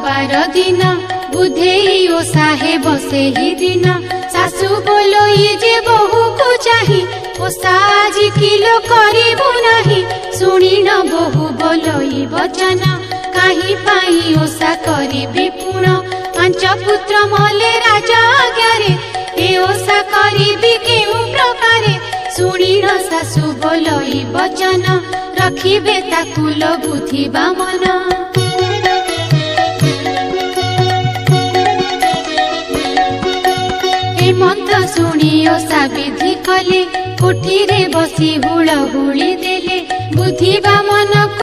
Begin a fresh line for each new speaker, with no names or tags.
बार दिन बुधेई ओसा हे बसे ही दिन सासु बोलोई जे बहु को चाही ओसा आज किलो करिबु नाही सुनी न बहु बोलोई वचन काहि पाई ओसा करिबि पुण पांच पुत्र मले राजा आज्ञारे ए ओसा करिबि केउ प्रकारे सुनी न सासु बोलोई वचन रखिबे ताकुल बुद्धि बामन मंत्र शुणी ओसा विधि कले कोठी रे बसी हुड़ हुड़ी देले बुद्धि बामन